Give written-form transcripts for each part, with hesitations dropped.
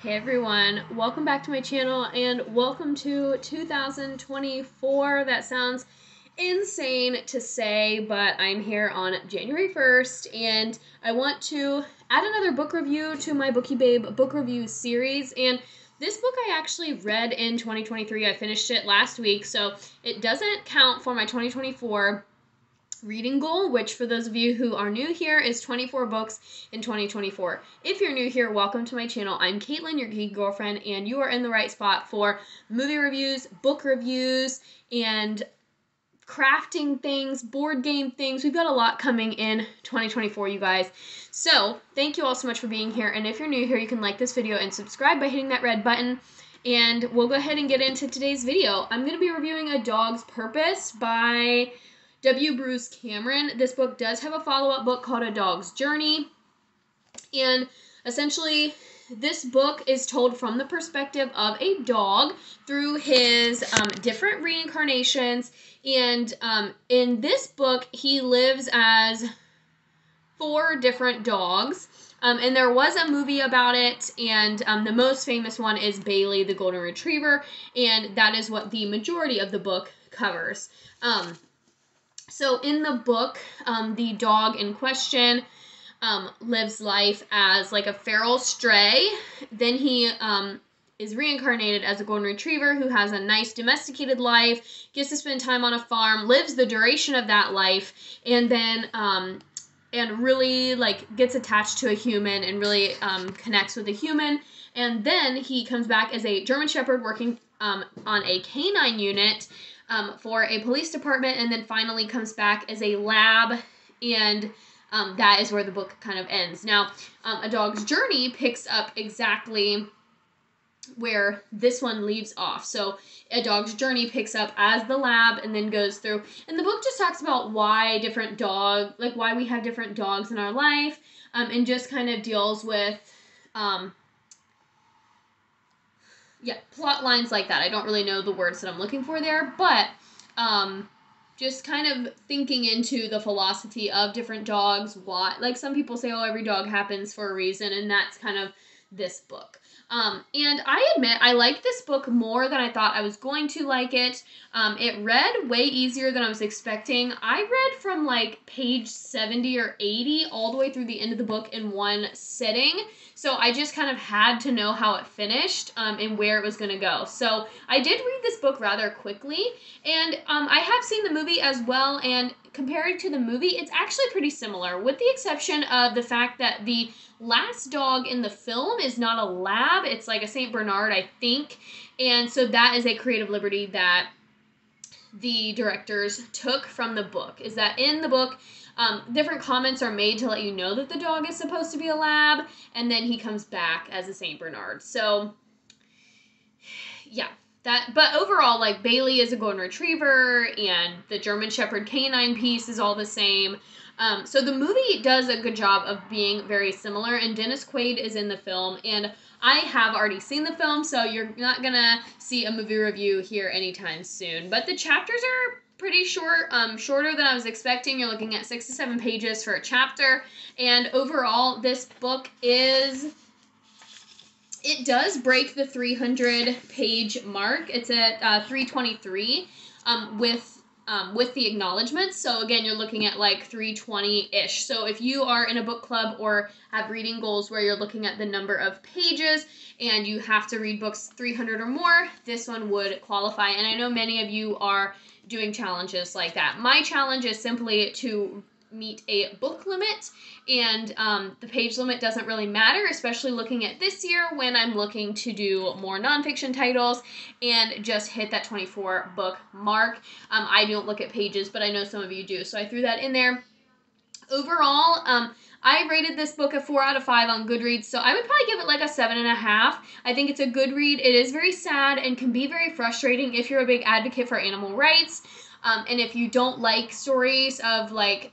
Hey everyone, welcome back to my channel and welcome to 2024. That sounds insane to say, but I'm here on January 1st and I want to add another book review to my Bookie Babe Book Reviews series. And this book I actually read in 2023. I finished it last week, so it doesn't count for my 2024 reading goal, which for those of you who are new here is 24 books in 2024. If you're new here, welcome to my channel. I'm Caitlin, your geek girlfriend, and you are in the right spot for movie reviews, book reviews, and crafting things, board game things. We've got a lot coming in 2024, you guys. So thank you all so much for being here. And if you're new here, you can like this video and subscribe by hitting that red button. And we'll go ahead and get into today's video. I'm going to be reviewing A Dog's Purpose by W. Bruce Cameron. This book does have a follow-up book called A Dog's Journey, and essentially this book is told from the perspective of a dog through his different reincarnations, and in this book he lives as 4 different dogs, and there was a movie about it, and the most famous one is Bailey the Golden Retriever, and that is what the majority of the book covers. So in the book, the dog in question lives life as like a feral stray. Then he is reincarnated as a golden retriever who has a nice domesticated life, gets to spend time on a farm, lives the duration of that life, and then and really like gets attached to a human and really connects with a human. And then he comes back as a German Shepherd working on a canine unit for a police department, and then finally comes back as a lab, and that is where the book kind of ends. Now, A Dog's Journey picks up exactly where this one leaves off. So A Dog's Journey picks up as the lab and then goes through, and the book just talks about why different why we have different dogs in our life, and just kind of deals with plot lines like that. I don't really know the words that I'm looking for there, but just kind of thinking into the philosophy of different dogs. Why, like some people say, oh, every dog happens for a reason, and that's kind of this book. And I admit I like this book more than I thought I was going to like it. It read way easier than I was expecting. I read from like page 70 or 80 all the way through the end of the book in one sitting. So I just kind of had to know how it finished and where it was going to go. So I did read this book rather quickly, and I have seen the movie as well, and compared to the movie, it's actually pretty similar, with the exception of the fact that the last dog in the film is not a lab. It's like a St. Bernard, I think. And so that is a creative liberty that the directors took from the book, is that in the book, different comments are made to let you know that the dog is supposed to be a lab, and then he comes back as a St. Bernard. So, yeah. But overall, like, Bailey is a golden retriever, and the German Shepherd canine piece is all the same. So the movie does a good job of being very similar, and Dennis Quaid is in the film, and I have already seen the film, so you're not gonna see a movie review here anytime soon. But the chapters are pretty short, shorter than I was expecting. You're looking at 6 to 7 pages for a chapter, and overall, this book it does break the 300-page mark. It's at 323 with the acknowledgments. So again, you're looking at like 320-ish. So if you are in a book club or have reading goals where you're looking at the number of pages and you have to read books 300 or more, this one would qualify. And I know many of you are doing challenges like that. My challenge is simply to meet a book limit, and the page limit doesn't really matter, especially looking at this year when I'm looking to do more nonfiction titles and just hit that 24 book mark. I don't look at pages, but I know some of you do, so I threw that in there. Overall, I rated this book a 4 out of 5 on Goodreads, so I would probably give it like a 7.5. I think it's a good read. It is very sad and can be very frustrating if you're a big advocate for animal rights, and if you don't like stories of like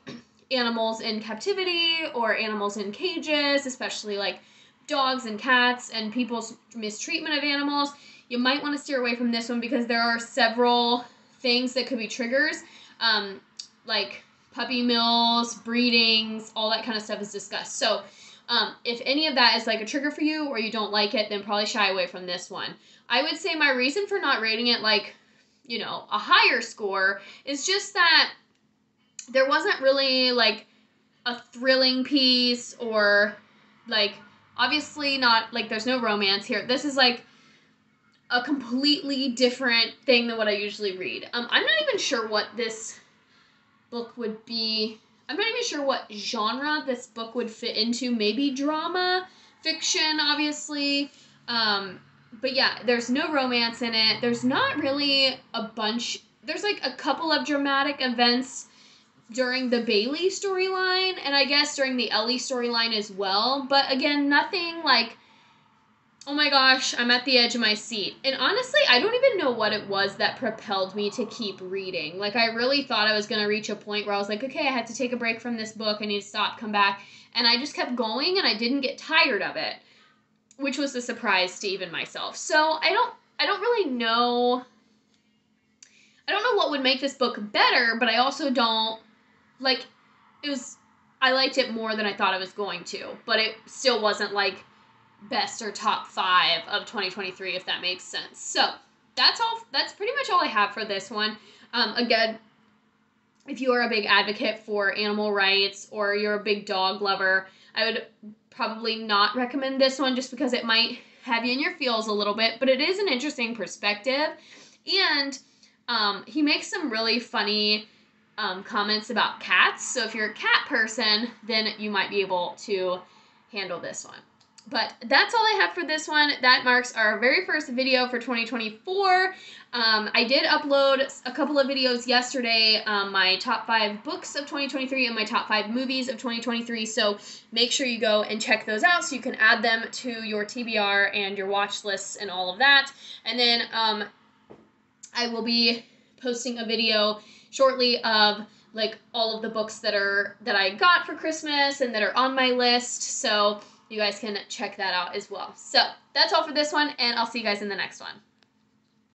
animals in captivity or animals in cages, especially like dogs and cats and people's mistreatment of animals, you might want to steer away from this one because there are several things that could be triggers, like puppy mills, breedings, all that kind of stuff is discussed. So If any of that is like a trigger for you or you don't like it, then probably shy away from this one. I would say my reason for not rating it like, you know, a higher score is just that there wasn't really like a thrilling piece, or like, obviously not, like, there's no romance here. This is like a completely different thing than what I usually read. I'm not even sure what this book would be. I'm not even sure what genre this book would fit into. Maybe drama, fiction, obviously. But yeah, there's no romance in it. There's not really a bunch. There's like a couple of dramatic events during the Bailey storyline, and I guess during the Ellie storyline as well. But again, nothing like, oh my gosh, I'm at the edge of my seat. And honestly, I don't even know what it was that propelled me to keep reading. Like, I really thought I was going to reach a point where I was like, okay, I have to take a break from this book. I need to stop, come back. And I just kept going, and I didn't get tired of it, which was a surprise to even myself. So I don't really know. I don't know what would make this book better, but I also don't, like, I liked it more than I thought I was going to, but it still wasn't like best or top 5 of 2023, if that makes sense. So that's pretty much all I have for this one. Again, if you are a big advocate for animal rights or you're a big dog lover, I would probably not recommend this one just because it might have you in your feels a little bit, but it is an interesting perspective. And he makes some really funny comments about cats. So if you're a cat person, then you might be able to handle this one. But that's all I have for this one. That marks our very first video for 2024. I did upload a couple of videos yesterday, my top 5 books of 2023 and my top 5 movies of 2023. So make sure you go and check those out so you can add them to your TBR and your watch lists and all of that. And then I will be posting a video shortly of like all of the books that I got for Christmas and that are on my list. So you guys can check that out as well. So that's all for this one, and I'll see you guys in the next one.